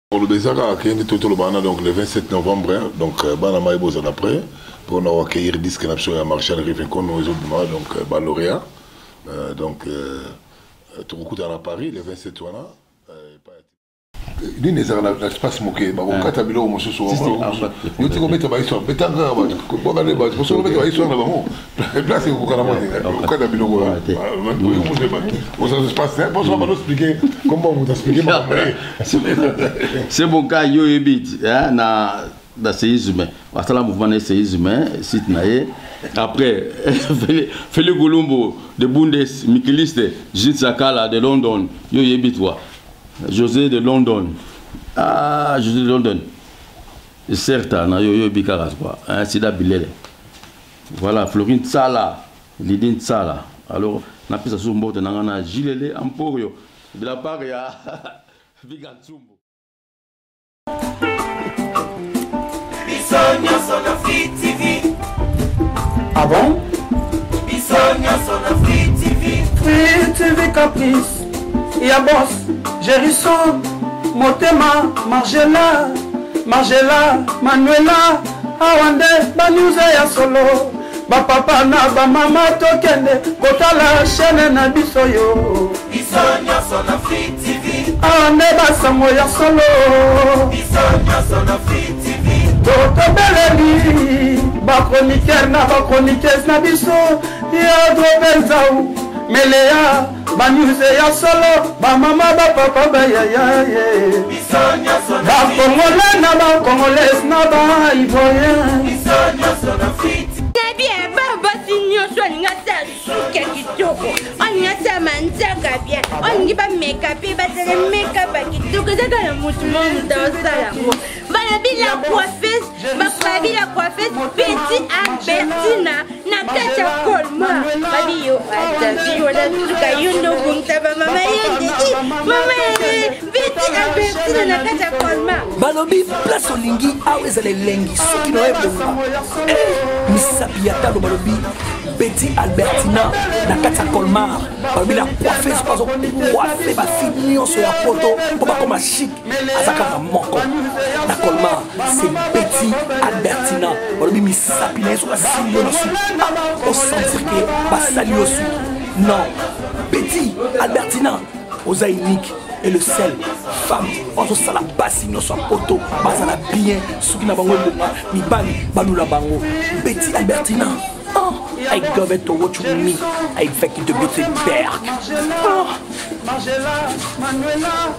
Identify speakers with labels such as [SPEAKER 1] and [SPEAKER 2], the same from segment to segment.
[SPEAKER 1] Pour le Bézara, donc le 27 novembre, hein, donc Bana Maïboz après, pour nous accueillir disque national à Marshall Rivincon, nous donc lauréat. Donc tout beaucoup dans Paris, le 27 juin. Ni nezara na espace moké ba okata bilo mo soso yo tiko mettre ba histoire betanga ba ko ba le ba ko so mettre ba histoire na ba mo place ko kana mo okata bilo ko on ça se passe pour ça va nous expliquer comment vous expliquer
[SPEAKER 2] c'est bon cas yo ebit hein na séisme wasala mouvement de séisme site naé après Félix Goulumbo de Bundes Mikiliste Jitsakala de London yo ebit toi José de London. Ah, José de London. Certes, na yo bikaras quoi. Hein, c'est d'Abilele. Voilà, Florine Tsala, Lidine Tsala. Alors, na pisa sur mbote na ngana Gilele Emporio de la part ya Vigatsumbo.
[SPEAKER 3] Bisogna sono Free TV.
[SPEAKER 4] Ah bon?
[SPEAKER 3] Bisogna sono Free TV.
[SPEAKER 4] Free TV Caprice. Ya boss. Gérisson, Motema, Margela, Manuela, Awande, Banouze ya solo, ba papa na ba mama tokende, kotala chaîne na bisoyo.
[SPEAKER 3] Bisogna sono Free TV.
[SPEAKER 4] Awande basango ya solo.
[SPEAKER 3] Bisogna sono Free TV.
[SPEAKER 4] Toto beleli, ba chroniqueur na ba chroniqueuse na biso, ya drobenzau, melea. Banouze ya solo, ba mama ba papa ba ya ye.
[SPEAKER 3] Bisogna sono
[SPEAKER 4] Ba congolais na ba congolaise na ba ivoirien.
[SPEAKER 3] Bisogna sono Free TV.
[SPEAKER 5] Bien, baba sinyo so nga sa suke kitoko. On nga sa manzaka bien. On ngi ba make-up ba tele make-up kitoko zaka na mutu mo mutawasala ngo. Bana bila coiffeuse, ba kwa bila coiffeuse Betty Albertina na kacha kolma. Babi yo atavi wala tuka yundo kuntaba mama yendi. Mama Betty Albertina na kacha kolma.
[SPEAKER 6] Balobi place olingi awezale lengi soki no ebonga. Misapi yatalo balobi Betty Albertina na kata Colmar balobi la coiffeuse pas coiffé ba fini sur la photo pour pas comme chic azaka moko na Colmar c'est Betty Albertina balobi misapi na sur la silio na su on sentir que ba salio su non Betty Albertina oza unique et le sel femme on se la basse no soit photo bazala bien souki na bango bonga mi bani balula bango Betty Albertina oh I go to what you mean I fake it to be père oh
[SPEAKER 4] Manuela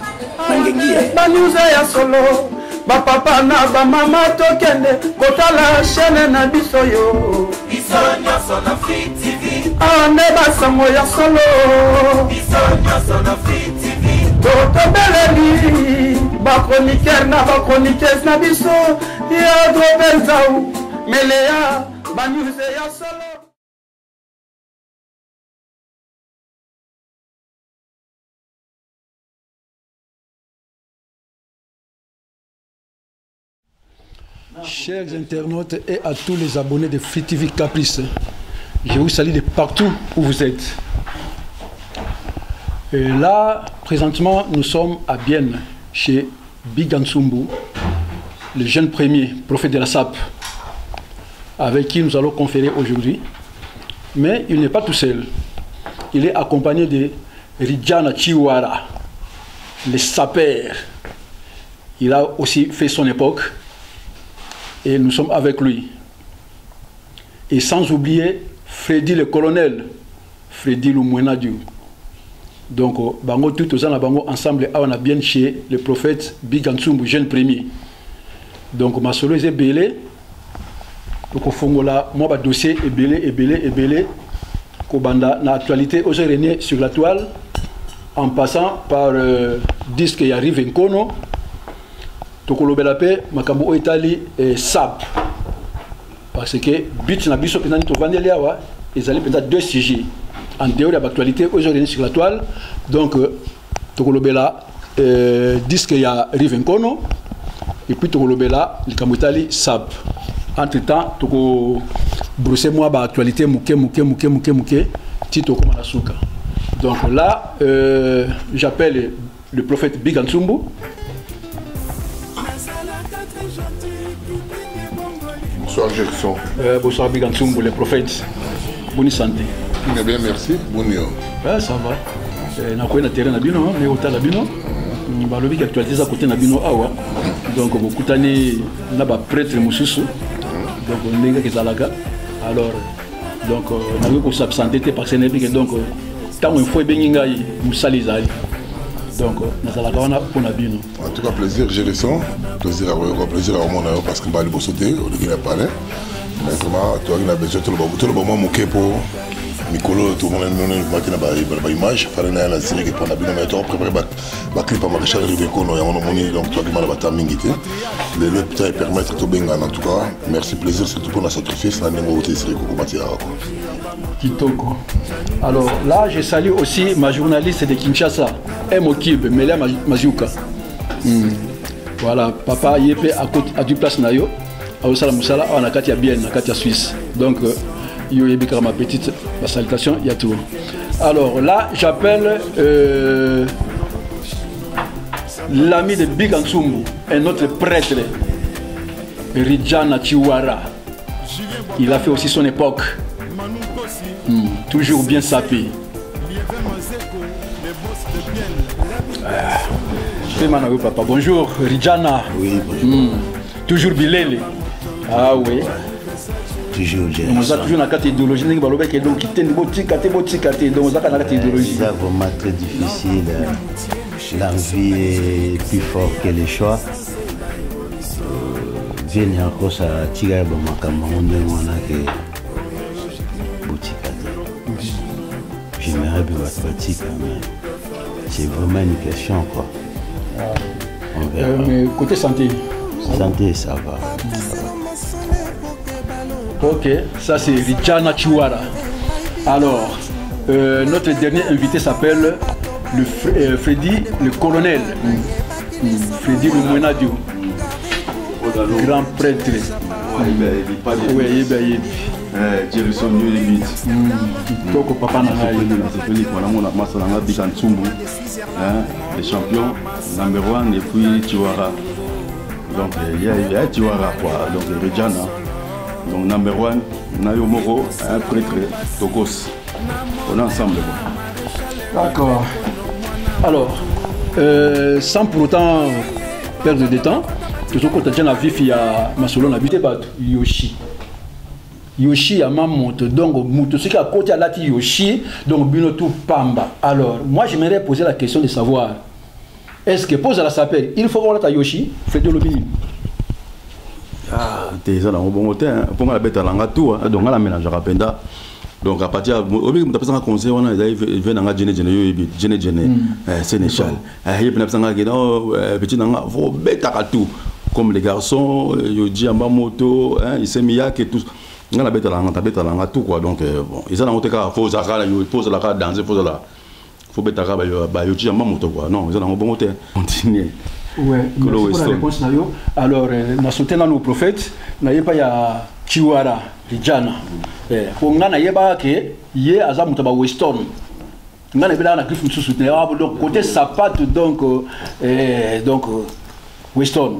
[SPEAKER 4] Nangengie Banouze ya solo ba papa na ba mama tokende kotala chaîne na bisoyo.
[SPEAKER 3] Bisogna sono Free TV.
[SPEAKER 4] Ane basango ya solo.
[SPEAKER 3] Bisogna sono Free TV.
[SPEAKER 4] Toto beleli ba chroniqueur na ba chroniqueuse na biso ya drobenzau melea Banouze ya solo.
[SPEAKER 7] Chers internautes et à tous les abonnés de Free TV Caprice, je vous salue de partout où vous êtes. Et là, présentement, nous sommes à Bienne, chez Bigansumbu, le jeune premier prophète de la SAP, avec qui nous allons conférer aujourd'hui. Mais il n'est pas tout seul. Il est accompagné de Rijana Chiwara, le sapeur. Il a aussi fait son époque. Et nous sommes avec lui. Et sans oublier Freddy le colonel, Freddy Lumwenadiou. Donc, bango tout aux ans, bango ensemble, on a bien chez le prophète Bigansumbu, jeune premier. Donc, ma solo est belé. Donc, au fond, là, moi, le dossier est belé. Kobanda, na actualité, aujourd'hui, sur la toile, en passant par disque qui arrive en Kono. Tokolobelape makambo Italie et SAP parce que but na biso pendant to vandelia wa ezali pendant deux sujets en dehors de l'actualité aujourd'hui sur la toile donc tokolobela disque ya Rivenkono et puis tokolobela likambo Italie SAP entre temps toko brosser moi ba actualité muke tito comme na suka donc là j'appelle le prophète Bigansumbu
[SPEAKER 1] Bonsoir Gerson.
[SPEAKER 7] Bonsoir Bigantsumbu, les prophètes. Bonne santé.
[SPEAKER 1] Bien, merci. Bonjour.
[SPEAKER 7] Ça va. On a terrain nabino, on est au talabino. Balobi qui actualise à côté nabino awa. Donc beaucoup d'années, on a pas prêtre mususu. Donc on est que zalaga. Alors donc on a eu pour s'absenter parce que donc tant on faut benginga musalizali. Donc nazalaka wana pour nabino.
[SPEAKER 1] En tout cas plaisir Gerson. Plaisir à mon parce que Bali Bosoté, on est parlé. Mais vraiment toi qui as besoin tout le moment mon pour Nicolo, tout le monde a une image, il y a la série qui prend la bine, mais tu as préparé un clip à Maréchal Riveco, donc tu as mal à battre mingité. Les deux peut permettre de bien en tout cas. Merci, plaisir, surtout pour la sacrifice, la numéroté série
[SPEAKER 7] Kitoko. Alors là, je salue aussi ma journaliste de Kinshasa, Mokib, Mela Mazuka. Voilà, papa Yepé à du place Nayo, à Osala Moussala, on a Katia Bien, à Katia Suisse. Donc, ma petite salutation, il y a tout. Alors là, j'appelle l'ami de Bigantsumbu, un autre prêtre, Rijana Chiwara. Il a fait aussi son époque. Toujours bien sapé. Papa. Bonjour, Rijana.
[SPEAKER 8] Oui, bonjour.
[SPEAKER 7] Toujours Bilele. Ah oui. On a toujours une carte idéologie, donc c'est
[SPEAKER 8] vraiment très difficile. L'envie est plus forte que les choix. Viens encore ça tirer bon j'aimerais bien votre mais c'est vraiment une question quoi.
[SPEAKER 7] Mais côté santé.
[SPEAKER 8] Santé ça va.
[SPEAKER 7] Ok, ça c'est Rijana Chiwara. Alors, notre dernier invité s'appelle Freddy le colonel. Freddy le Mwenadio. Grand prêtre. Oui, il
[SPEAKER 2] Gerson Newebit.
[SPEAKER 7] Toko Papa Nanaï.
[SPEAKER 2] Les champions, number 1 et puis Chiwara. Donc il y a Chiwara quoi. Donc Rijana. Donc number 1, Nayo Moro, un prêtre Tokos. On est ensemble.
[SPEAKER 7] D'accord. Alors, sans pour autant perdre de temps, tout ce que tu as vu, il y a Masolon habité Yoshi. Yoshi a ma monte, donc ce qui a côté à la Yoshi, donc Binotu Pamba. Alors, moi j'aimerais poser la question de savoir, est-ce que pose à la s'appelle, il faut voir la Yoshi, fait de l'opinion.
[SPEAKER 2] Ah, t'es ça dans le bon côté, pour moi la bête à l'angatou, donc on la mélange à Rapenda. Donc à partir de la personne conseil, on a vu dans la Sénéchal. Il y a personne qui dit petit nanga, faut bête à tout. Comme les garçons, Yoji Amba Moto, il s'est mis à que tout. On a bête à l'angatou quoi. Donc bon, ils ont en tout cas faut ça, il faut la danser, faut la, faut bête à Yoji Amba Moto quoi. Non, ils ont en bon côté. Continuez.
[SPEAKER 7] Ouais, merci pour la réponse. Alors, nous soutenons nos prophètes. Nous n'avons pas Chiwara, Rijana. On a pas que hier à Zamutaba Weston. Nous avons pas que nous soutenons. Donc, côté sapat, donc Weston.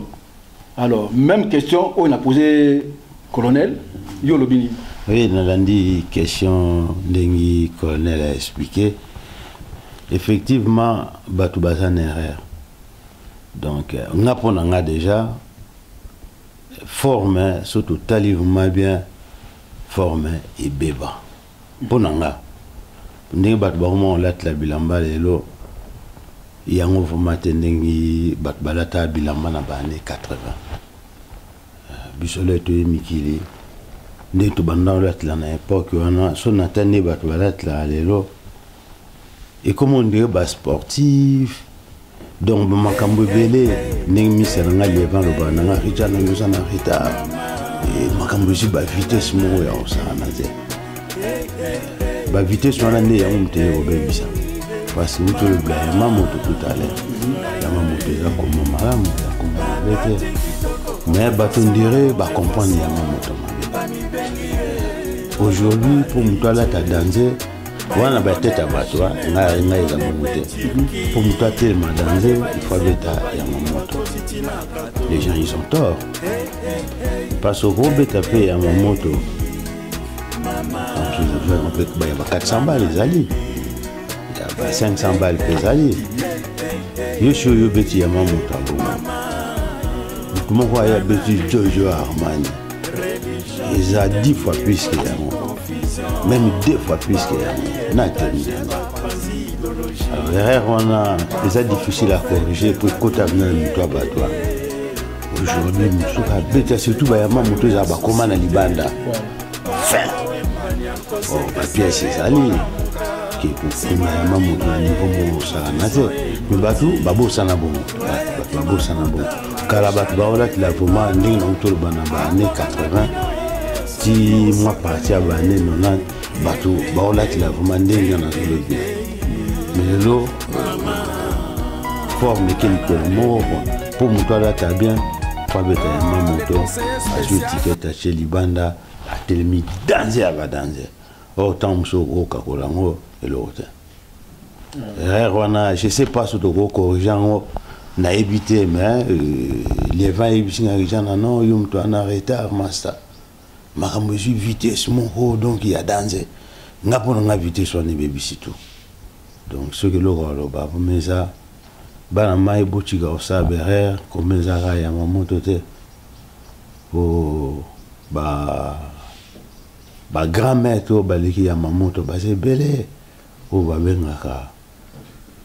[SPEAKER 7] Alors, même question, on a posé colonel Yolobini.
[SPEAKER 8] Oui, nous avons dit question d'Engi colonel a expliqué. Effectivement, Batoubaza une erreur. Donc, on a déjà formé, surtout talivement bien formé et béba. Pour nous, on a la bilamba lelo, il y a un mouvement qui batbalata bilamba na bane 80. Bisole to mikili, ne to bandant la na époque on a son attené batbalata lelo. Et comme on dit bas sportif. Donc, makambo belé, n'engi seranga levant le banana, Rijana nous en arrita. Et makambo si ba vitesse mo ya osana ze. Ba vitesse wana ne ya monte au bebisa. Parce que tout le blanc, maman tout à l'heure. La maman te la comme madame, la comme bête. Mais baton dirait ba comprendre ya maman. Aujourd'hui, pour moi là ta danser, wana ba tête à bato nga eza bonté pour muta tellement danger il faut beta ya moto les gens ils ont tort parce que gros beta pe ya moto on peut ba 400 balles les alliés il y a 500 balles les alliés yo show yo beti ya moto comment quoi ya beti Giorgio Armani ils a 10 fois plus que l'amour. Même 2 fois plus que l'amour. Alors, on a, c'est difficile à corriger pour côté même toi toi. Aujourd'hui, nous surtout bayama moto za ba koma na libanda. Fin. Oh, ba pièce c'est ali qui pour bayama moto na niveau mo ça na te. Mais batu babo sana bon. Babo sana bon. Kala batu ba ola ki la vraiment ndingi na autour bana ba années 80. Si moi parti à l'année 90, bateau, bah là tu l'as vraiment ndenge na le bien. Mais là, forme qu'il peut mort pour moi là t'as bien, pas bête à ma moto, à ce ticket à chez Libanda, à telemi danser à danser. Autant m'so au kakolango et l'autre. Je sais pas sur le gros corrigeant na évité mais les vents ils non yum toi en retard master. Ma mesure vitesse mon donc il y a danger n'a pas na vitesse on est bébé tout donc ce que le rôle ba mais ça ba mai botiga au saber comme ça ya maman toté oh ba grand-mère to ba liki ya maman to ba c'est belé oh ba benga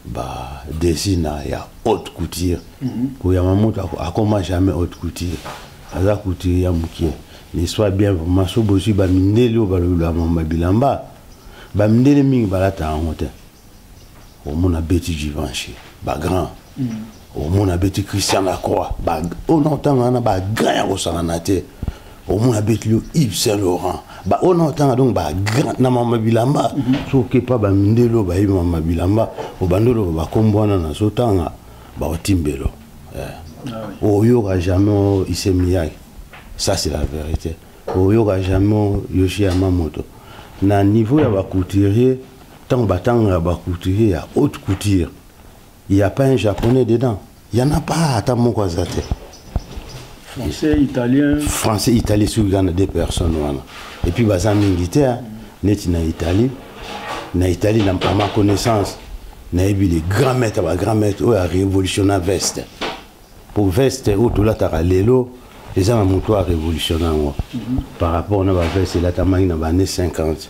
[SPEAKER 8] ba dessina ya haute couture pour ya maman to a comment jamais haute couture aza couture ya mukie ne soit bien vraiment so bosi ba mindeli o ba lo mama bilamba ba mindeli mingi ba la ta honte o mona beti Givenchy ba grand o mona beti Christian Lacroix ba o non tanga na ba grand o sanate o mona beti Yves Saint Laurent ba o non tanga donc ba grand na mama bilamba so ke pa ba mindeli o ba yi mama bilamba o bandolo ba kombwana na so tanga ba o timbelo o yo ga jamais isemiyaki. Ça c'est la vérité. Au yoga jamais yoshi amamoto. Na niveau ya ba couturier, tant batanga ba couturier ya haute couture. Il y a pas un japonais dedans. Il y en a pas à mon kwazate.
[SPEAKER 7] Français, italien.
[SPEAKER 8] Français, italien sur il y en a des personnes voilà. Et puis bazan militaire, net na Italie. Na Italie n'a pas ma connaissance. Na eu les grands maîtres ou a révolutionné veste. Pour veste ou tout là ta lelo. Les gens ont monté à révolutionner par rapport à la veste, la taille dans les années 50,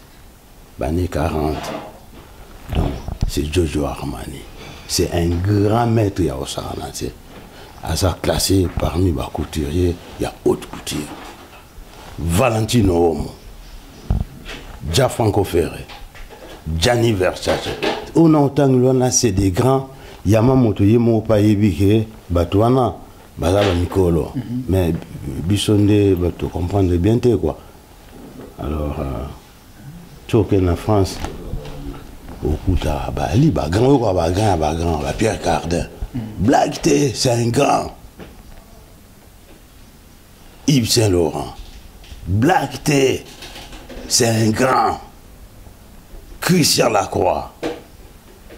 [SPEAKER 8] les années 40. Donc, c'est Giorgio Armani. C'est un grand maître au Saranate. À ça classé parmi les couturiers, il y a haute couture. Valentino Homo, Gianfranco Ferré, Gianni Versace. On entend que c'est des grands. Yamamoto Yemo Payebi, Batouana. Bazaba Nicolo, mais Bissonde, tu comprends bien quoi. Alors, tu es en France, au Kouta, Bali, grand, Pierre Cardin. Black T, c'est un grand. Yves Saint Laurent. Black T, c'est un grand. Christian Lacroix.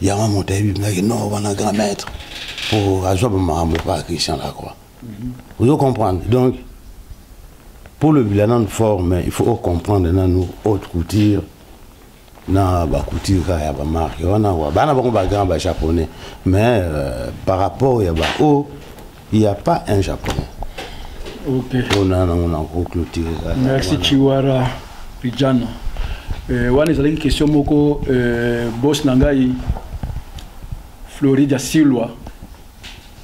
[SPEAKER 8] Il y a un monté, non, on a un grand maître. Pour pas Christian Lacroix. Vous comprenez? Donc, pour le bilan de forme, il faut comprendre dans nos haute couture, na ba couture il y a ba marque, on a ba grand japonais, mais par rapport il n'y a pas un japonais.
[SPEAKER 7] OK.
[SPEAKER 8] On a clôturé ça.
[SPEAKER 7] Merci Chiwara Pijana. Wana ezali question moko boss nangai Florida Silwa.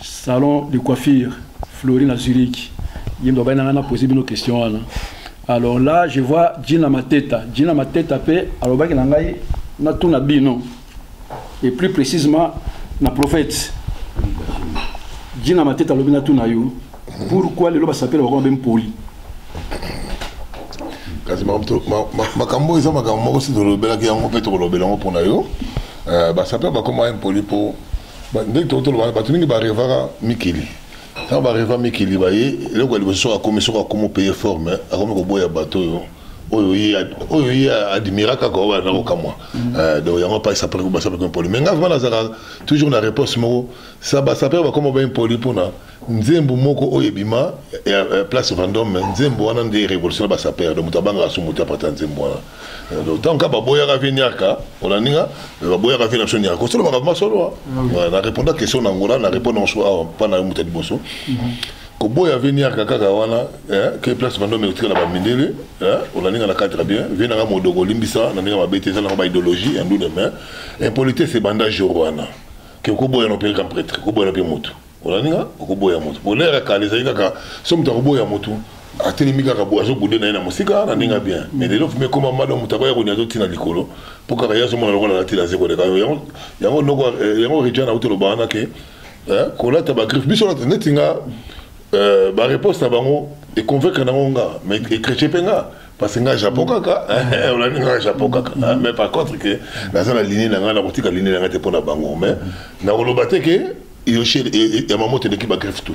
[SPEAKER 7] Salon de coiffure, Florine à Zurich. Il doit bien poser une question. Alors là, je vois Gina Mateta. Gina Mateta paie, alors bah, na tout na bino. Et plus précisément, na prophète. Gina Mateta lobina tout na you. Pourquoi le loba s'appelle au même poli?
[SPEAKER 1] Kasi makambo isa makambo aussi de l'obéla qui a en fait l'obéla pour na yo. Bah ça peut pas comment un poli pour dès que tu vas arriver à Mikili. Quand on va arriver à Mikili, le gouvernement a commencé à comment payer fort, mais à comment on boit bateau, oyo admira kaka oba na okamwa donc yango pas ça peut passer comme poli mais ngavana nazara toujours na réponse moko ça ba ça peut ba comme ben poli pona nzembo moko oyebima place Vendôme nzembo wana ndi révolution ba ça perd donc tabanga sumuta pata nzembo wana donc tant ka ba boya ka veniaka olaninga ba boya ka veniaka sonia ko solo ba masolo na répondre à question na ngora na répondre en soi pas na muta diboso ko boya venir kaka wana que place Vendôme etika na ba mindele on a ninga na cadre bien vient na modoko limbisa na ninga ba bêtise na ba idéologie en deux mains impolité c'est bandage wana que ko boya no père grand prêtre ko boya no père moto on a ninga ko boya moto pour l'air kaliza kaka somme to boya moto atelemi kaka boya zo bude na musika na ninga bien mais de l'autre mais comme madame mutaba ya kunyazo tina likolo pour kaka yazo mona lokola na tila zeko de yango noko yango rijana utelo bana ke ko la taba griffe biso na netinga ba réponse à bango et convaincre nangonga mais chrétien penga parce que nga Japon kaka on a nga Japon kaka mais par contre que la zone lignée na boutique lignée na te pona bango mais na olobate que il y a maman te qui ba greffe tout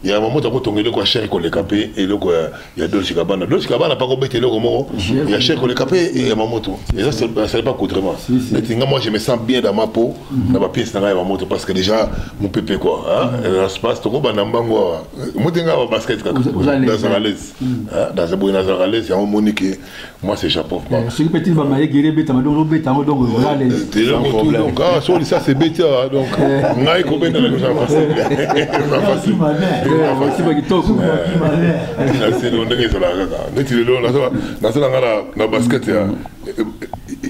[SPEAKER 1] il y a maman ta ko tongele ko cher ko le capé et le ko il y a Dolce Gabbana pas ko bete le ko mo il y a cher ko le capé et ya maman tout et ça c'est pas contrement mais moi je me sens bien dans ma peau dans ma pièce na ya maman parce que déjà mon pépé quoi l'espace to ko banambango mo tenga ba basket kaka dans la laisse dans un boina dans la laisse ya Monique moi c'est Japon
[SPEAKER 7] ce petit ba maye guerre beta donc beta donc voilà
[SPEAKER 1] donc sur ça c'est beta donc ngai ko bena na ça facile na basket ya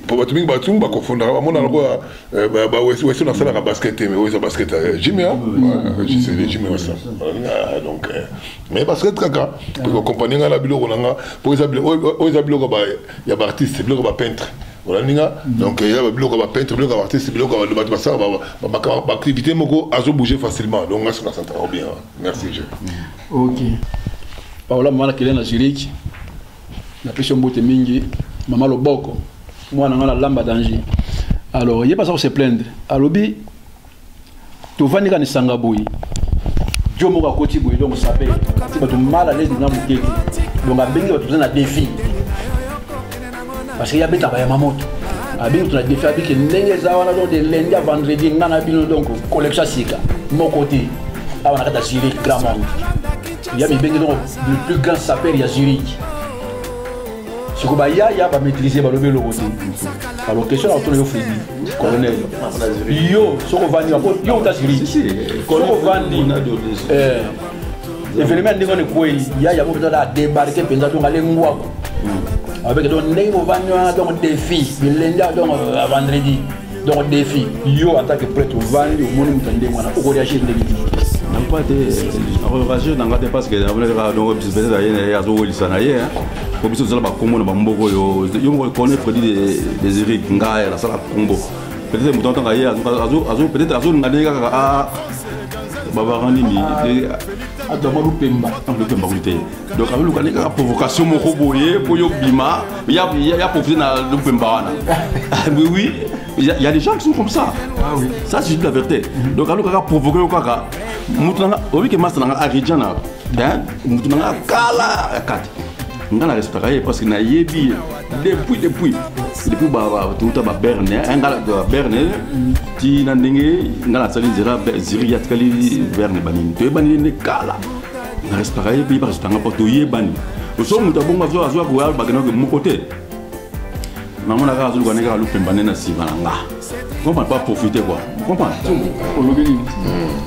[SPEAKER 1] pour batumi batum ba confondre ba mona lokola ba wesi na sala ka basket mais wesi basket Jimmy je sais les Jimmy ça donc mais basket kaka pour accompagner la biloko nanga pour les biloko ba ya ba artiste biloko ba peintre donc il y a biloko ba peintre biloko ba artiste biloko ba ça ba activité moko azo bouger facilement donc ça s'entend bien merci je
[SPEAKER 7] OK Paola mwana kelena Zurich na pression mbote mingi mama loboko mwana ngala lamba danger alors il est pas ça se plaindre alobi to vanika ni sangaboui jomo ka koti boy donc ça paye c'est pas tout mal à l'aise dans mon kéki donc a bengi ba na défi parce qu'il y a beta ba ya mamoto abingi tuna défi abiki ndenge za wana donc de lundi à vendredi ngana bino donc collection sika mon côté awana kata Zurich grand monde il y a bengi donc le plus grand sapeur ya Zurich ce que ya ba maîtriser ba lobe lobo alors question autour de Freddy colonel yo ce que vandi yo ta Zurich ce que vandi événement ndingo ne kweli ya mo beta débarquer penza to ngale ngwa avec donc ndingo vandi donc défi le lundi donc à vendredi donc défi yo en tant que prêtre vandi au monde mutande mwana ko réagir ndenge
[SPEAKER 2] n'a pas été réagir dans ngate parce que donc peut-être il y a zo lisana ye ko biso zala ba komo na ba mboko yo mo connaît Freddy des Eric ngaya la sala kombo peut-être mutonto ngaye azo peut-être azo ngade kaka baba randi ni
[SPEAKER 7] adama lupemba
[SPEAKER 2] kulite donc avec le kana provocation moko boye pour yo bima ya profiter na lupemba wana oui il y a des gens qui sont comme ça oui ça c'est la vérité donc alors kaka provoquer kaka mutanga obi ke master nga arijana mutanga kala kati ngana respecter parce que na yebi depuis ba tout ba berne ngala berne ti na ndenge ngala tsali zira ziri ya tkali berne banini to banini ne kala na respecter bi ba respecter nga to yebani so mutabonga zo ko ya bagana ko mu côté maman a raison de gagner le pembane na sivananga on va pas profiter quoi comprends
[SPEAKER 7] au lobby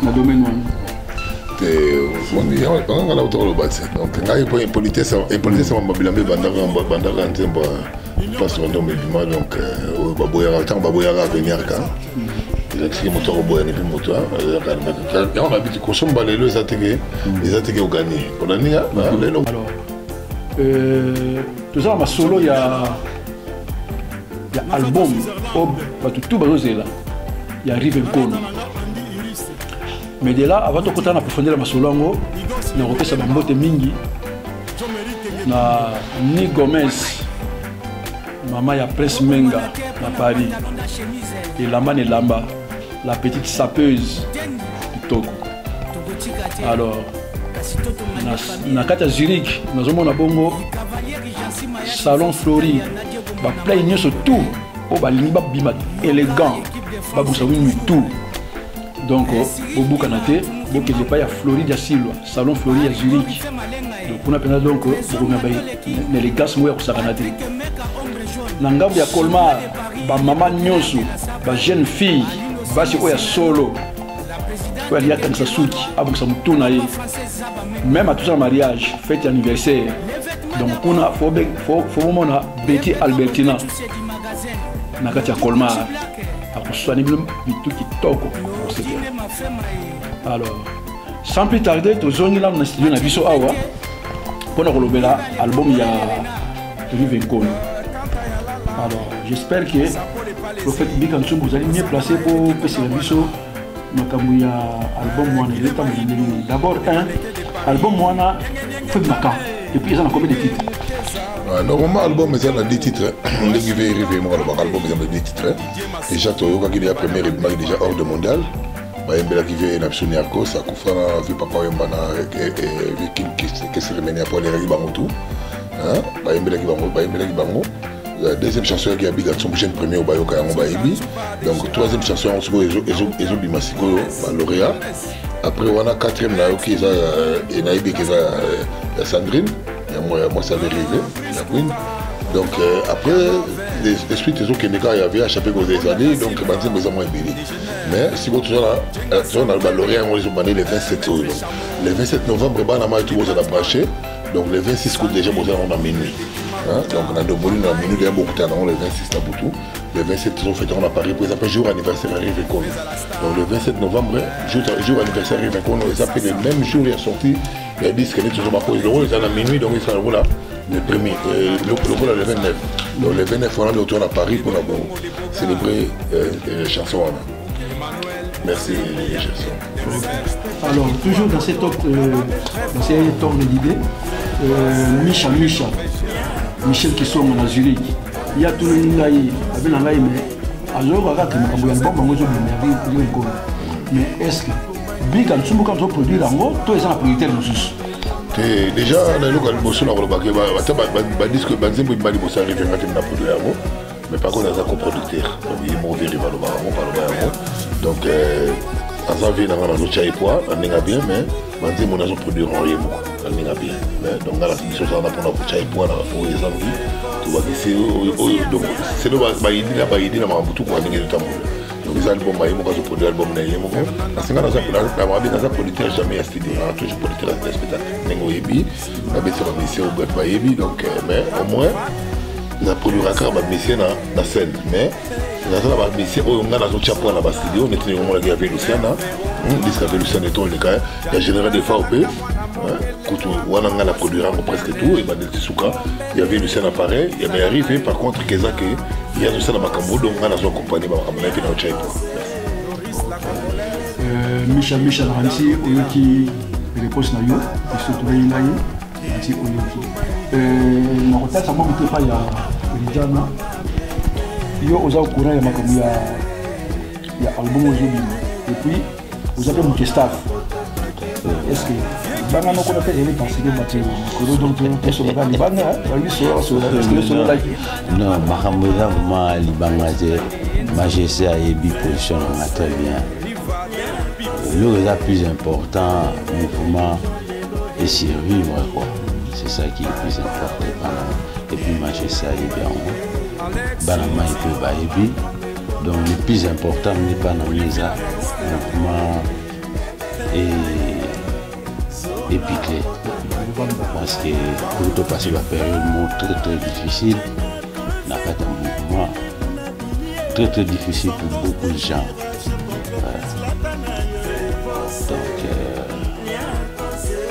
[SPEAKER 7] na domaine
[SPEAKER 1] on est là autour de bâti donc ngai pour politesse mabilambe bandaka nzembo place Vendôme bima donc baboya tant baboya venir ka c'est moto boya ni moto on habite ko somba lelo les ateliers au gagner on a ni alors
[SPEAKER 7] tout ça ma solo ya album tout bazozela ya Rive Kono mais de là avant de côté na profondeur ma solo ngo na kopesa bambote mingi na Ni Gomez maman ya Prince Menga na Paris et Lamba la petite sapeuse du Togo alors na kata Zurich nazomona bongo salon Flori ba play nyonso tout o ba lingi ba bima élégant ba busa winu tout donc au Bukanate donc il pas ya Flori ya Silwa salon Flori ya Zurich donc on a pensé donc pour nga bay l'élégance mo ya kusakanate na ngambo ya Colmar ba mama nyonso ba jeune fille ba si o ya solo il y a tant de souki, même à tout ça mariage, fête anniversaire. Donc on a faut Betty Albertina, Nakatia Colmar, à soigner le tout qui toque. Alors, sans plus tarder, tous les gens studio na biso awa pour nous relever l'album il y a Rivencon. Alors, j'espère que le prophète Bikansu vous allez mieux placé pour passer la biso. Makamuya album Moana, il est en d'abord un album Moana fait Maka et puis ils ont combien de titres?
[SPEAKER 1] Normalement album ils ont 10 titres. On les vivait arriver moi album ils ont 10 titres. Déjà Toyo quand il est premier il déjà hors de mondial. Bah il est arrivé na Soniarko ça Koufana vu papa Yambana et qui se remenait pour les Ribamotu. Hein? Bah il est bango. La deuxième chanson qui a Big Gantsumbu jeune premier au Bayoka Yambo Bayebi. Donc troisième chanson on se voit Ezo Bimasiko lauréat. Après on a quatrième là qui est Naïbi qui est Sandrine. Moi ça avait arrivé la Queen. Donc après les suites Ezo Keneka il y avait à chaque des années donc Banzim besoin moins béni. Mais si vous toujours là on a le lauréat on les a banni le 27 novembre. Le 27 novembre Banama tout vous a branché. Donc le 26 août déjà on a minuit. Hein? Donc on a de bonnes minutes, il y a beaucoup de temps, le 26 Taboutou, le 27 ils ont fait à Paris, pour exemple jour anniversaire à Rivencon. Donc le 27 novembre, jour anniversaire à Rivencon, ils appellent le même jour, il est sorti, les disques, ils sont pas le rôle, ils sont à minuit, donc ils sont là, le premier, le rôle le 29. Donc le 29 on a le retour à Paris pour célébrer les chansons. Merci Gerson.
[SPEAKER 7] Alors toujours dans cet ordre d'idée, Michel qui sont en Zurich. Il y a tout le monde avec un mais alors mais est-ce que Big Gantsumbu quand on produit l'amour, tous les ans prioritaire nous.
[SPEAKER 1] Déjà on a local bosso na rolobake ba disque Banzimbu ibali bossa arrivé quand on a produit l'amour. Mais par contre on a un coproducteur. Donc il est mauvais rival au Baron. Donc en janvier on a un chai poids, on est bien mais Banzimbu on a produit en rien on est bien. Mais donc dans la mission ça on a pour chai poids là pour les amis. Tu vois que c'est le baïdi la mabutu kwa ningi tamu. Donc les albums baïmo quand on produit album na yemo parce que dans la mabi dans un producteur jamais studio on a toujours producteur de spectacle. Nengo yebi, na besa ba mission au bref baïbi donc mais au moins na produira car ba mission na scène mais na ça ba mission o nga na zo chapo na ba studio on était au moins la avec Luciana disque avec Luciana et tout le cas il y a général de VOP Koutou wana nga la produira presque tout et ba del Tsuka il y avait Luciana pareil il y avait arrivé par contre Kezake il y a Luciana Makambo donc nga na zo accompagner ba Makambo na pina chai
[SPEAKER 7] Michel Ranti oyoki réponse na yo et surtout ngai Ranti oyoki na kotata mo mpe pa ya Lijana yo oza courant ya Makambo ya album aujourd'hui et puis vous avez mon staff est-ce que banga no kono pele parce que Mathieu ko donc to so banga banga wali so like
[SPEAKER 8] non Makambo ya ma libanga je majesté a yebi position très bien. Le plus important, mouvement et survivre quoi. C'est ça qui est le plus important. Et puis manger ça et bien banama et puis baébi. Donc le plus important n'est pas dans les mouvement et piqué. Parce que pour passer la période très difficile, n'a pas de mouvement très difficile pour beaucoup de gens. Donc,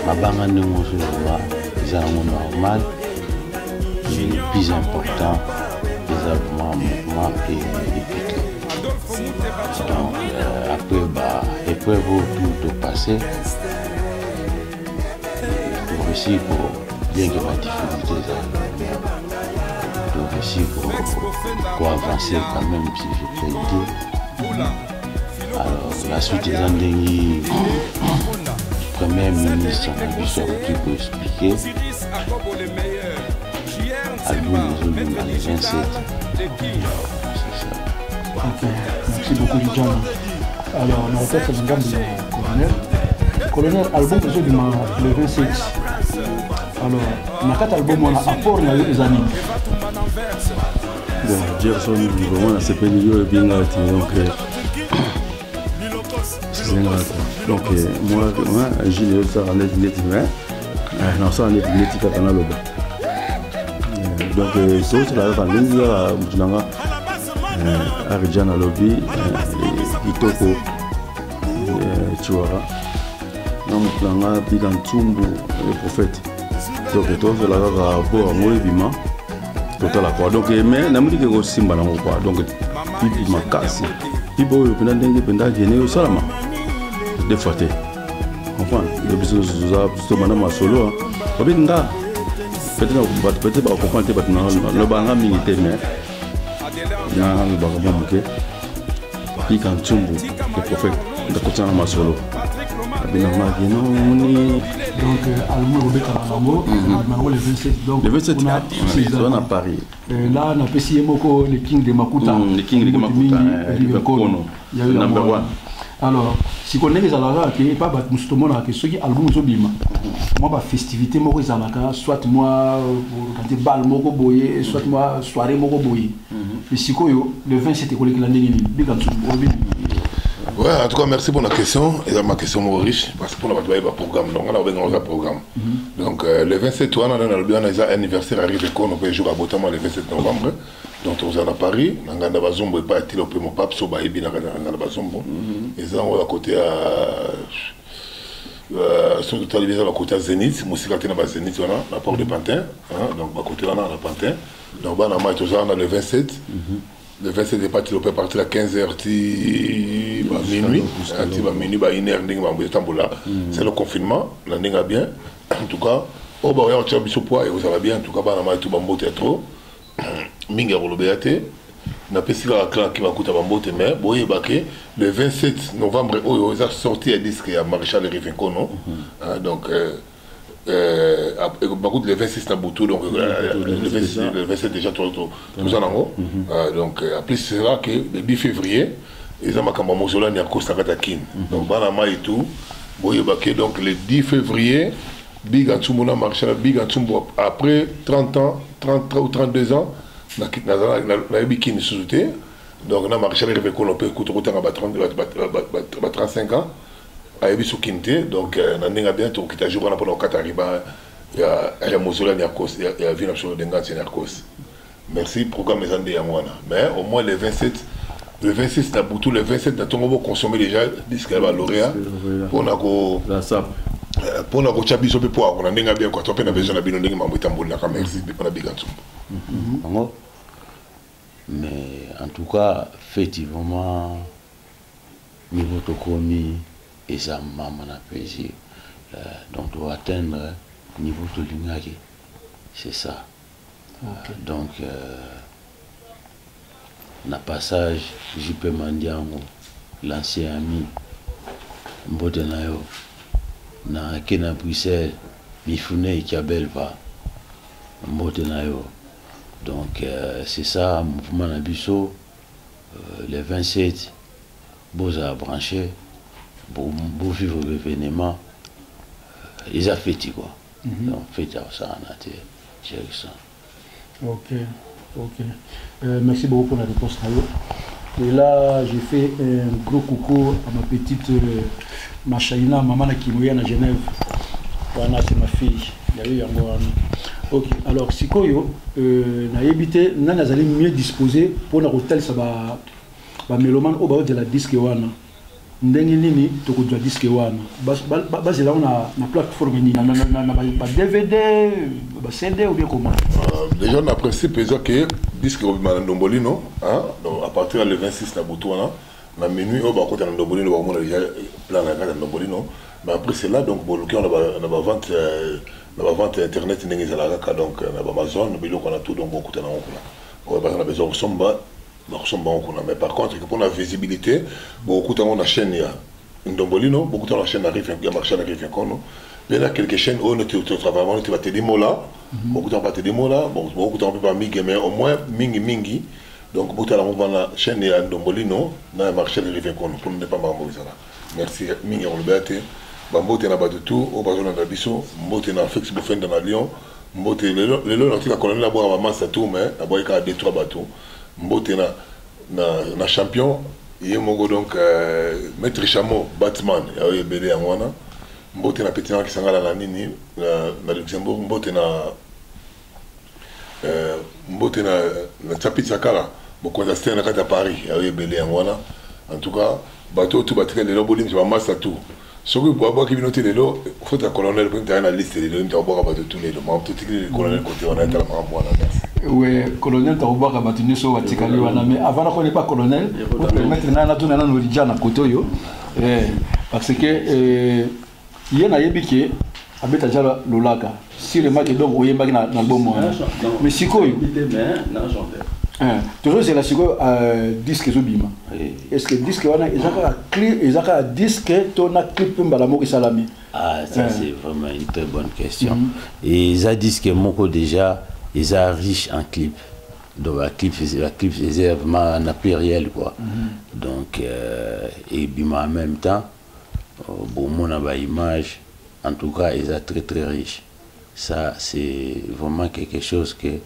[SPEAKER 8] ma banque de mon choix, c'est un normal, mais le plus important, c'est un mouvement et piqué. Donc, après, épreuve tout passer, pour aussi pour bien que ma difficulté, pour aussi pour avancer quand même, si je peux dire. Alors, la suite des endémies, Premier ministre qui peut expliquer. album les 27.
[SPEAKER 7] Ok, merci beaucoup Lidjana. Alors, on répète le gamme de colonel. Colonel, album de le 27. Alors, dans quatre albums, on a apport dans les années.
[SPEAKER 2] Bon, Gerson, vraiment, c'est pas milieu bien gâté. Donc, moi, j'ai ça en net, non, ça en net, donc, c'est là, quand il y a Aridjana Lobby, Itoko, Chiwara, Namplanga, Bigantumbu, le prophète. Donc, tout c'est là, pour moi, Bima, total à quoi. Donc, mais, Namdi que aussi malin ou pas. Donc, il m'a cassé. Il faut que nous ayons des salama. Des fois, enfin, le business de madame solo, peut-être pas comprendre le banga militaire, mais il y a un bagage manqué. Puis quand tu le prophète, de côté de ma solo.
[SPEAKER 7] Donc, Almo Robert Kalango, le 27. Donc,
[SPEAKER 2] le 27, on a Paris.
[SPEAKER 7] Là, on a PCM, le King de Makuta.
[SPEAKER 2] Le King de Makuta, il y a eu number one.
[SPEAKER 7] Alors, si on est les Alara, qui n'est pas justement là, que ceux qui album Zobima, moi, ma festivité, moi, les Alara, soit moi, quand il bal, moi, boyer, soit moi, soirée, moi, boyer. Mais si le 27 est collègue l'année, big en dessous,
[SPEAKER 1] ouais, en tout cas, merci pour la question. Et ma question est riche, parce que pour la programme, donc on a un programme. Donc, le 27, on a un anniversaire arrivé qu'on peut jouer à Botama le 27 novembre. Donc, on est à Paris, on a un bazombo et pas été le premier pape, so ba ebi na un bazombo. Et ça, on est à côté sur le téléviseur à côté à Zénith, musique à Zénith, on a la porte de Pantin, donc à côté on a la Pantin. Donc, on a le 27. Le 27 est parti, on peut partir à 15h, minuit, c'est le confinement, on est bien. En tout cas, on va avoir un petit poids et vous allez bien. En tout cas, on a tout le trop. Minga Rolobéate, on a pesé la clan qui m'a coûté à Bambote, mais le 27 novembre, on a sorti un disque à Maréchal Rivincono. Donc, le 26 Naboutou, donc le 27 déjà tout ça en haut. Donc, après, c'est là que le 10 février, ils ont ma Mozola ni à Costa Katakin. Donc, Banama et tout, donc le 10 février, Big Atsumuna Maréchal, Big Atsumbo, après 30 ans, 30 ou 32 ans, on a eu Bikini sous-outé. Donc, on a Maréchal Rivincono, on peut écouter autant à 35 ans. A eu sous Kinte, donc on a bien tout qui t'a joué pendant 4 arriba, il y a Mozola Niakos, il y a Vina Cholo Dengat Niakos. Merci, programme les Andés Yamwana. Mais au moins le 27 Naboutou, le 27 on va consommer déjà disque à lauréat pour la SAP. Pour la Rochabi Sope pour on a bien quoi, on a besoin de bien on tambour la merci pour la bigatum.
[SPEAKER 8] Mais en tout cas, effectivement, niveau de commis et ça m'a plaisir. Donc, on doit atteindre le niveau de l'ingari. C'est ça. Donc, dans le passage, JP Mandiango, l'ancien ami, Mbotenayo, dans Kena Bruxelles, Mifune et Kiabelva, Mbotenayo. Donc, c'est ça, mouvement Nabiso, les 27, beaux à brancher. Pour vivre l'événement, ils ont fait quoi. Donc, fait ça, on a été ça.
[SPEAKER 7] Ok. Merci beaucoup pour la réponse. Et là, j'ai fait un gros coucou à ma petite Machaïna, maman qui est à Genève. Voilà, c'est ma fille. Ok, alors, si Koyo, n'a évité, n'a mieux disposé pour un hôtel, ça va mélomane au bas de la disque. Ndenge nini tokodwa disque wana base là on a na plateforme ni na DVD ba CD ou bien comment
[SPEAKER 1] déjà on a principe que disque na Ndombolino donc à partir le 26 na Boutouana na minuit on va côté na Ndombolino on a déjà plan na Ndombolino mais après c'est là donc bon on a vente internet ndenge za la donc na Amazon biloko na tout donc beaucoup na on va besoin somba. Mais par contre, pour la visibilité, beaucoup de la chaîne Ndombolino, beaucoup de la chaîne arrive, il y a marché arrive il y a quelques chaînes où tu travailles, tu vas te démo là, beaucoup de temps pas te démo là, beaucoup de temps pas mingi, mais au moins mingi. Donc, beaucoup de temps on va la chaîne et à Ndombolino, dans le marché de Rivencon, pour ne pas m'embrouiller ça. Merci, mingi on le bête. Bambo te na ba de tout, au bazon na biso, mbote na Félix Bouffin dans Lyon, mbote le long la colonne la boire maman ça tout mais la boire ka deux trois bateaux. Mbote na champion, il mongo donc maître Chameau Batman, il y a belé en wana. Mbote na petit qui sangala na nini na Luxembourg, mbote na Tsapi Tsakala, beaucoup de stènes à Paris, il y a belé en wana. En tout cas, bateau tout battre les lobolim sur maman ça tout. Ce que vous avez noté les lots, il faut un colonel pour une liste des lots, il faut avoir tous les lots. Le colonel côté on a été là.
[SPEAKER 7] Oui, colonel, tu as avoir battu sur Watikali, mais avant qu'on n'est pas colonel, vous pouvez mettre un autre à côté, parce que il y a un yébiki, avec déjà le lac. Si le match est donc, il y a un bon moment. Mais si quoi? Toujours c'est la seconde disque Zubima. Est-ce que disque on a un disque ton a clip mbalamoki salami?
[SPEAKER 8] Ah, ça c'est vraiment une très bonne question. Et ça disque moko déjà, ils sont riches en clip. Donc la clip c'est vraiment un appui réel quoi. Donc et bima en même temps, bon mon a image, en tout cas ils sont très très riches. Ça c'est vraiment quelque chose que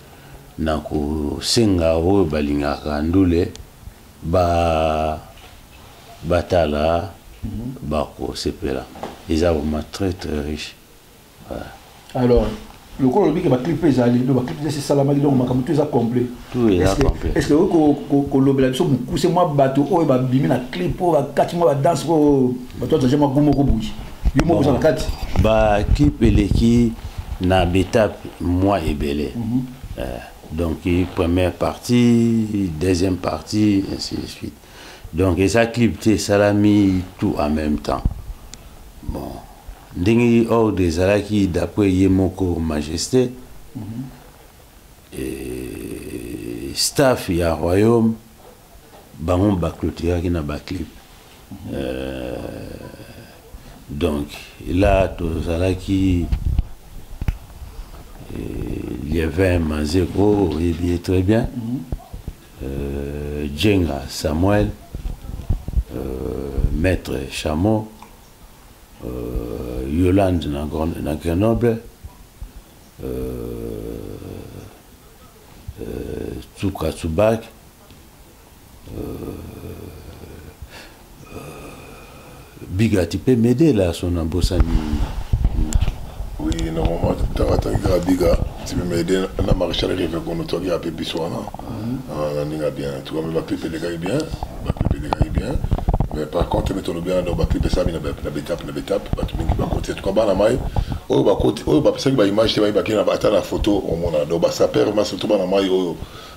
[SPEAKER 8] nako senga o balingaka ndule batala bako sepela ils sont vraiment très très riches.
[SPEAKER 7] Alors le coup le clip les le clip c'est salama donc makam tout ça complet.
[SPEAKER 8] Tout est complet.
[SPEAKER 7] Est-ce que ko lobela so c'est moi bateau o ba bimi na clip o ba kati moi danse ko bateau ça jamais gomo ko bougi yo mo ça kati
[SPEAKER 8] ba clip eleki na betap moi et belé. Donc, première partie, deuxième partie, ainsi de suite. Donc, et ça clip, ça l'a mis tout en même temps. Bon, Dengi hors des Alaki, d'après Yemoko Majesté, et staff, il y a Royaume, Baron Baklotia qui n'a pas clip. Donc, là, tous Alaki. Il y avait un Mazeko, il est très bien. Djenga Samuel, Maître Chameau, Yolande na Grenoble, Tsuka Tsubak, Biga, tu peux m'aider là, son embossani.
[SPEAKER 1] Oui, normalement, tu as Biga, tu peux m'aider. On a maréchal rive qu'on a tourné à Pépissoana. On a bien. Tu vois, ma clip est bien. Mais par contre, tu as bien, ma clip est ça, il y a une étape, tu vas côté. Tu comprends la maille. Oh, bah, côté, oh, bah, c'est que l'image, tu vas attendre la photo au monde. Donc, ça perd, mais surtout, la maille,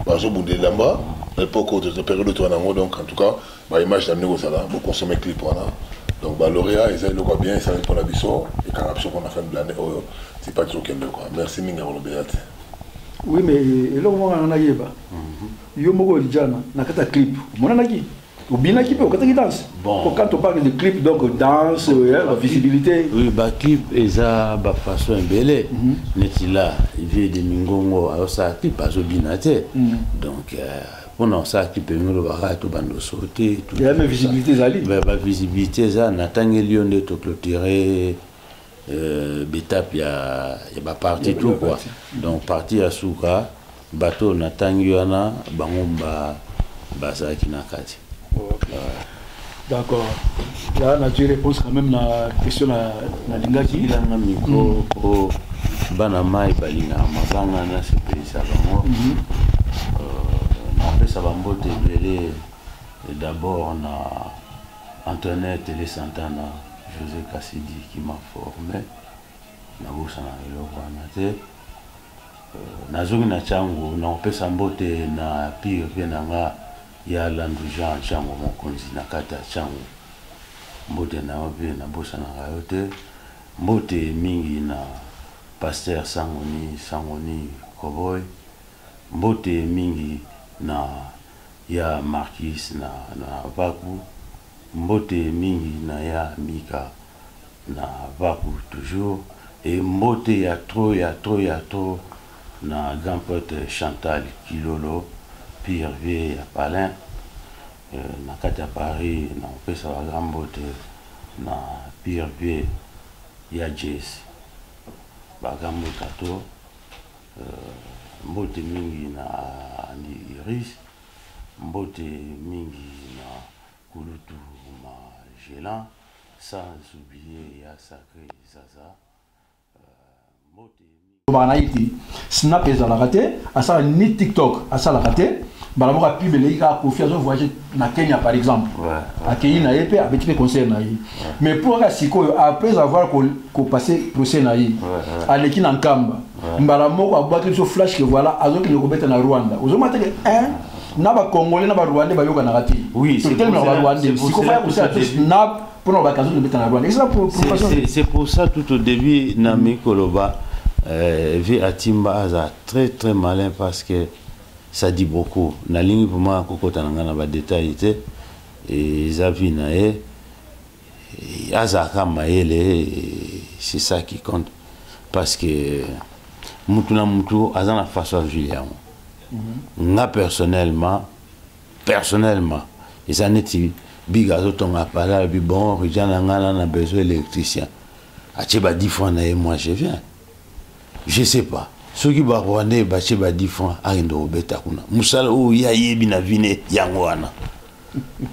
[SPEAKER 1] bah, je boudé là-bas. L'époque de période de tournage, donc, en tout cas, l'image d'amener au salaire, pour consommer clip, voilà. Donc, lauréat, ils le voient bien, ils savent pour la biseau, et quand on a fait une blâme, c'est pas toujours qu'il y a quoi. Merci, Minga, on le
[SPEAKER 7] oui, mais là, on a eu un peu de clip. On a eu ou bien l'équipe, quand on danse. Quand on parle de clip, donc danse, la visibilité.
[SPEAKER 8] Oui, bah clip, et ça, bah façon belle. N'est-il là, il vient de Mingongo, alors ça, clip, pas au binate. Donc, pendant ça, clip, il nous va tout bando sauter.
[SPEAKER 7] Il y a même visibilité, ça.
[SPEAKER 8] Bah, visibilité, ça, Nathan et Lyon de tout clôturer. Betap, il y a parti tout quoi. Donc, parti à Souka, bateau, Nathan Yuana, Bangomba, Basa Kinakati.
[SPEAKER 7] D'accord. Là, tu réponds quand même à la question de la Lingaki.
[SPEAKER 8] Il y a un micro au Banama et Balina, Mabanga, na ce pays Sabango. Après Sabambo, d'abord, on a Antoinette et les Santana, José Cassidi qui m'a formé. Na Boussa na Eloko na Zongi na Chango, na Opesa Mbote na Pire Penanga. Ya landu Jean Chango mokonzi na kata Chango mbote na obe na bosa na rayote mbote mingi na pasteur Sangoni Koboy mbote mingi na ya Marquis na Vaku mbote mingi na ya Mika na Vaku toujours Et mbote il y a trop na grand poète Chantal Kilolo, Pierre Vieux, il y a Palin, na Katia Paris, na Pesa la grand mbote, na Pierre Vieux, il y a Jess, ba grand mbote kato, mbote mingi na Iris, mbote mingi na Kulutu ma Gélan, sans oublier il y a Sacré Zaza, mbote
[SPEAKER 7] Snap est à la raté, à ça ni TikTok, à ça la raté. Balamoka pub les gars confiance voyager na Kenya par exemple. À Kenya na épée avec petit conseil na yi. Mais pour la siko après avoir qu'on passé procès na yi. À l'équipe en Kamba. Balamoka boîte sur flash que voilà azok qui le commettent na Rwanda. Vous avez dit na ba Congolais na ba Rwandais ba yoka na raté.
[SPEAKER 8] Oui, c'est
[SPEAKER 7] tellement ba Rwandais. Siko fa aussi à Snap pour l'occasion de mettre na Rwanda.
[SPEAKER 8] C'est pour ça tout au début Nami Koloba vu à Timba Aza très malin parce que ça dit beaucoup. Na ligne pour moi kokota na ba détail et Zavi nae Aza kama ele c'est ça qui compte parce que mutu na mutu aza na façon de Julien. Nga personnellement ils en étaient big azotonga pala bi bon rijana ngana na besoin électricien. Acheba 10 francs nae moi je viens. Je sais pas. Ceux qui va rwandais baché ba 10 francs a ndo beta kuna. Musala o ya yebi na vine yango wana.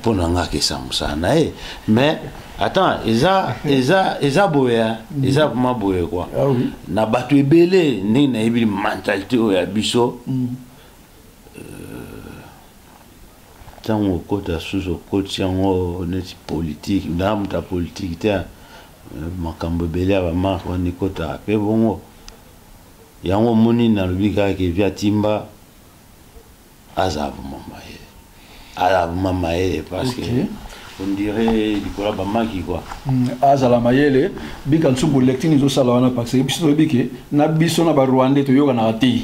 [SPEAKER 8] Pona nga ke sa musana mais attends, eza boya, eza vraiment boya quoi. Ah oui. Na batu ebele ni na yebi mentalité o ya biso. Tango kota suzo koti yango neti politique, na muta politique ta makambo ebele ba marque ni kota pe bongo. Yango moni na lubika ke via Timba azabu mamaye parce que on dirait du kola bamaki quoi
[SPEAKER 7] azala mayele bika nsumbu lectini zo sala wana parce que biso lobike na biso na ba Rwandais to yoka na ati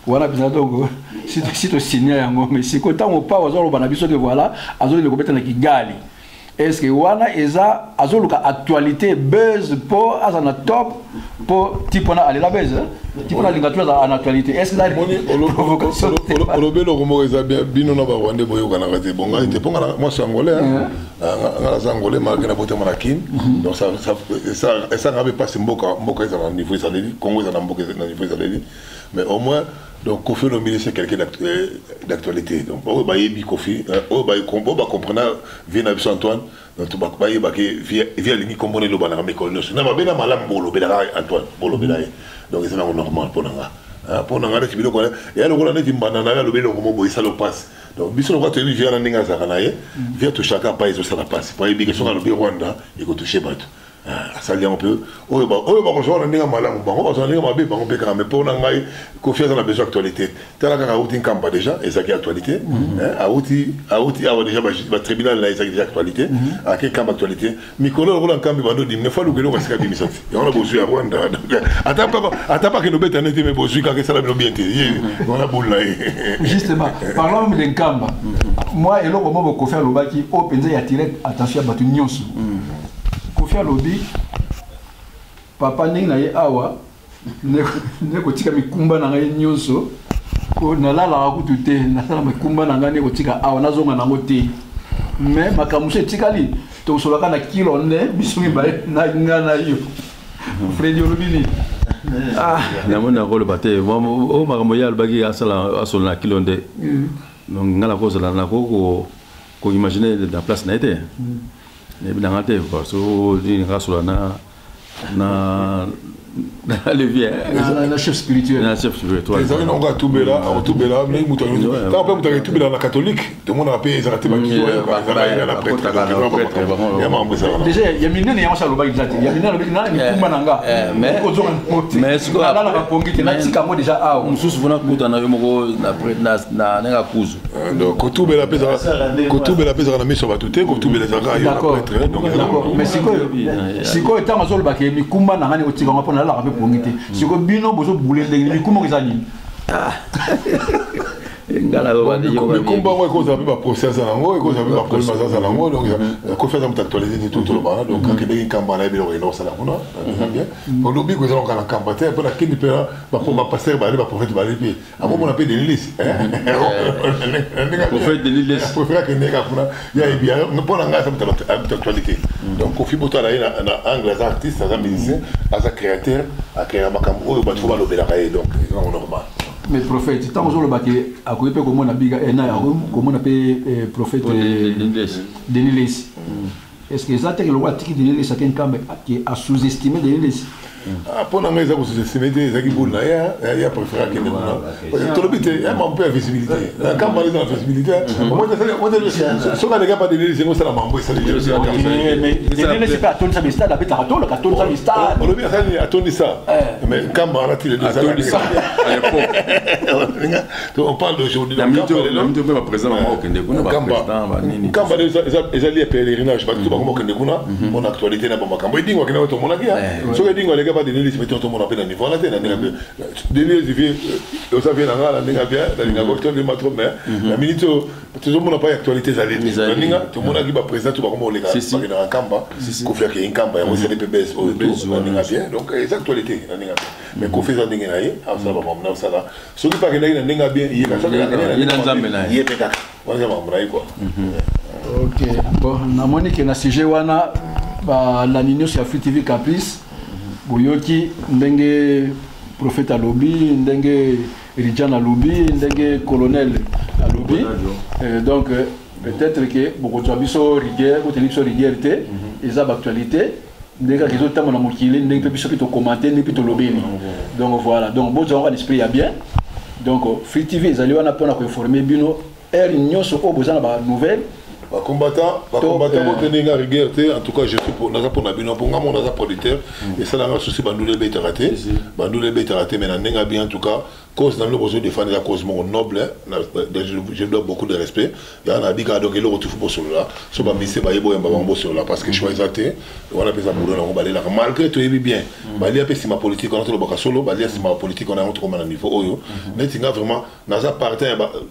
[SPEAKER 7] wana bisa donc sito signer yango mais siko tango pa wazolo bana biso que voilà azoli le kobeta na Kigali. Est-ce que wana eza azoluka actualité buzz pour azana top pour tipona aller la buzz tipona lingatwa en actualité est-ce que la provocation
[SPEAKER 1] olobelo komo eza bien bino na ba Rwandais boyo kana kate bonga était ponga moi c'est angolais ngala angolais malgré na bote manakin donc ça n'avait pas ce mboka eza na niveau ça dit Congo eza na mboka na niveau ça dit mais au moins donc Kofi Olomide c'est quelqu'un d'actualité donc ba yebi Kofi ba comprendre vient Abis Antoine donc ba yeba ke via lingi kombone lo bana mekolo na ba bena malam bolo bela Antoine bolo bela donc c'est normal pour nga reti bilo ko ya lo neti mbana na lo belo ko bo isalo passe donc biso lo ko via na ninga za kana ye via to chaka pa iso sala passe pa yebi ke so na lo Rwanda et ko toucher bato ça lia un peu on va rejoindre un malam on va rejoindre un bébé on peut quand même pour n'engager confiance dans la besoin actualité tel que a outil camp déjà et ça qui actualité a outil a déjà le tribunal là c'est actualité à quel camp actualité Mikolo roule en camp bando dit ne fois le gelo parce qu'il dit misati et on a besoin à Rwanda attends pas que nos bêtes en été mais besoin quand ça la bien on a boule là
[SPEAKER 7] justement parlons d'un camp moi et là comment on faire le baki au penza ya tirer attention à batu nyonso Kofi Alobi papa ndenge na ye awa neko tika mikumba na ngai nyonso ko nalala kutu te nasala mikumba na ngai neko tika awa nazonga nango te mais makamushe tikali to solaka na kilo ne bisungi ba na ngana yo Freddy Olobini
[SPEAKER 2] na mona ko le baté o makambo ya albaki asala asola na kilo nde donc ngala ko sala na ko imaginer la place na été mais bien en tête parce que il reste là na levier
[SPEAKER 7] na chef spirituel
[SPEAKER 1] ils ont un gars tout bela mais muto quand on peut tout bela na catholique tout le monde a payé ça te baki la prêtre
[SPEAKER 7] déjà il y a minene ya masalo baki zati ya minene na ni kumba nanga mais ce que là la pongite na tika mo déjà ah mususu vona kuta na yo moko na prêtre na nga kuzu
[SPEAKER 1] donc tout bela pesa na miso batute tout bela za ga yo prêtre donc
[SPEAKER 7] d'accord mais siko tant mazolo baki mi kumba nanga ni otika ngapona la rappe pongite siko bino bozo boule ndenge mi kumba kizani
[SPEAKER 2] ngala ba de yo
[SPEAKER 1] mais combat moi ko ça peut pas procès ça nango et ko ça peut pas problème ça nango donc ko faire ça actualiser tout le bana donc quand il kamba na bilo ino ça là on a bien pour lobby ko ça on la kamba te pour la kindi pera ba pour ma passer ba ba prophète ba lipi avant on appelle des listes
[SPEAKER 2] prophète de l'île
[SPEAKER 1] prophète que nega kuna ya bien ne pour nga ça actualité donc ko fi bota na angle as artiste as musicien as créateur à créer makambo ba faut ba lobby la donc c'est normal.
[SPEAKER 7] Mais prophète, tant que le baquet, à côté de comment on a biga, comment on appelle prophète de l'Église. Est-ce que ça, c'est le roi qui de l'Église, qui a sous-estimé de l'Église?
[SPEAKER 1] Pour la maison, vous estimez des équipes, il y a préféré qu'il y ait tout le but, il y a un peu de visibilité. Quand on est dans la visibilité, moi, ce qu'on a des gars pas de l'Église, c'est la mambo, ça
[SPEAKER 7] mais l'Église, c'est pas à Tony Sabista, la bête à Tony Sabista.
[SPEAKER 1] On le dit à Tony ça. Mais quand on a tiré de ça, à l'époque, on parle d'aujourd'hui.
[SPEAKER 2] La minute même présent,
[SPEAKER 1] quand ils allaient pèlerinage, mon actualité n'a pas macambo. Ils disent qu'il y a tout le monde qui a. Ce que disent les gars pas de l'Église, mais tout le monde a niveau là, de l'Église, vous savez, la ligne bien, la ligne à gauche, le matron, mais la minute, tout le monde n'a pas d'actualité à l'Église. Tout le monde a qui va présenter tout le monde les gars, dans un camp, qu'on fait qu'il y a un camp, on sait les PBS, la ligne bien, donc les actualités, la ligne bien. Mais qu'on fait ça, ligne là, ça va m'emmener ça là. Ce qui paraît que la ligne bien, il y a ça, il y a bien, on va m'emmener quoi.
[SPEAKER 7] Ok, bon, na Monique na sujet wana, la ligne sur Free TV Caprice. Boyoki ndenge prophète à lobby, ndenge Ridjan à lobby, ndenge colonel à lobby. Donc peut-être que beaucoup de biso rigueur, ou tenir sur rigueur et ça d'actualité. Ndenge les autres temps on a mokilé, ndenge biso plutôt commenter, ndenge plutôt lobby. Donc voilà. Donc bon genre l'esprit a bien. Donc Free TV ils allaient on a pas qu'on informer bino er nyoso au besoin ba nouvelle.
[SPEAKER 1] Les combattants, rigueur, en tout cas, je suis pour Nabino, pour moi, on a producteur, et ça, là, souci, Bandoule Bête raté, mais on a bien, en tout cas, cause dans le besoin de défendre la cause noble, je dois beaucoup de respect. Il y a un habit qui a donc le retour pour cela, sur ma mission, sur là, parce que je suis exacté, on a besoin de là. Malgré tout, il bien, il y a ma politique, on a le bac solo, il y a ma politique, on a un autre niveau, mais il y a vraiment,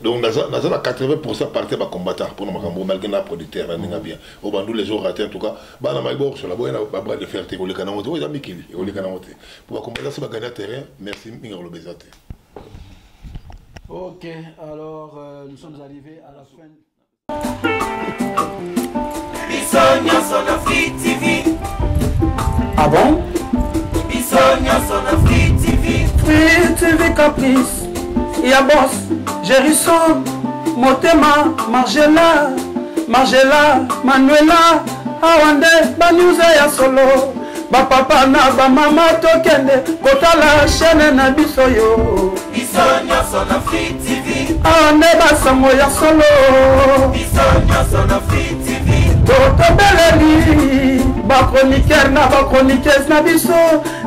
[SPEAKER 1] donc, on a 80% partie par combattant pour nous, malgré la producteur, on a bien. Au bandou, les jours ratés, en tout cas, on a maïbor sur la boîte, on a bras de fierté, on a canamoté, on a mis qu'il on a canamoté. Pour combattre, ça va gagner terrain, merci, Mingaro le Bézaté.
[SPEAKER 7] Ok, alors nous sommes arrivés à la fin.
[SPEAKER 3] Bisogna sono Free TV.
[SPEAKER 4] Ah bon?
[SPEAKER 3] Bisogna sono Free TV.
[SPEAKER 4] Free TV Caprice, Y'a Boss, Gérisson, Motema, Margela, Manuela, Awande, Banyuze ya solo, Papa na mama tokende, Kotala chaîne na bisoyo.
[SPEAKER 3] Bisogna sono Free TV.
[SPEAKER 4] Awande basango ya solo.
[SPEAKER 3] Bisogna sono Free TV.
[SPEAKER 4] Toto beleli, chroniqueur na chroniqueuse na biso,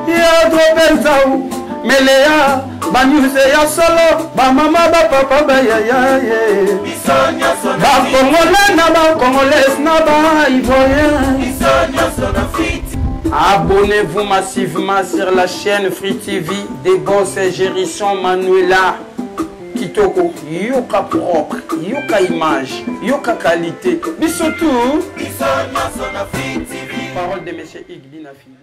[SPEAKER 4] ya drobenzau, Melea, Banyuze ya solo, mama papa ya.
[SPEAKER 3] Bisogna sono
[SPEAKER 4] Congolais na congolaise na ivoirien.
[SPEAKER 3] Bisogna sono Free TV.
[SPEAKER 4] Abonnez-vous massivement sur la chaîne Free TV des boss Gérisson Manuela Kitoko. Yoka propre, yoka image, yoka qualité. Mais surtout,
[SPEAKER 3] Bisogna sono Free TV.
[SPEAKER 4] parole de M. Igbinafi.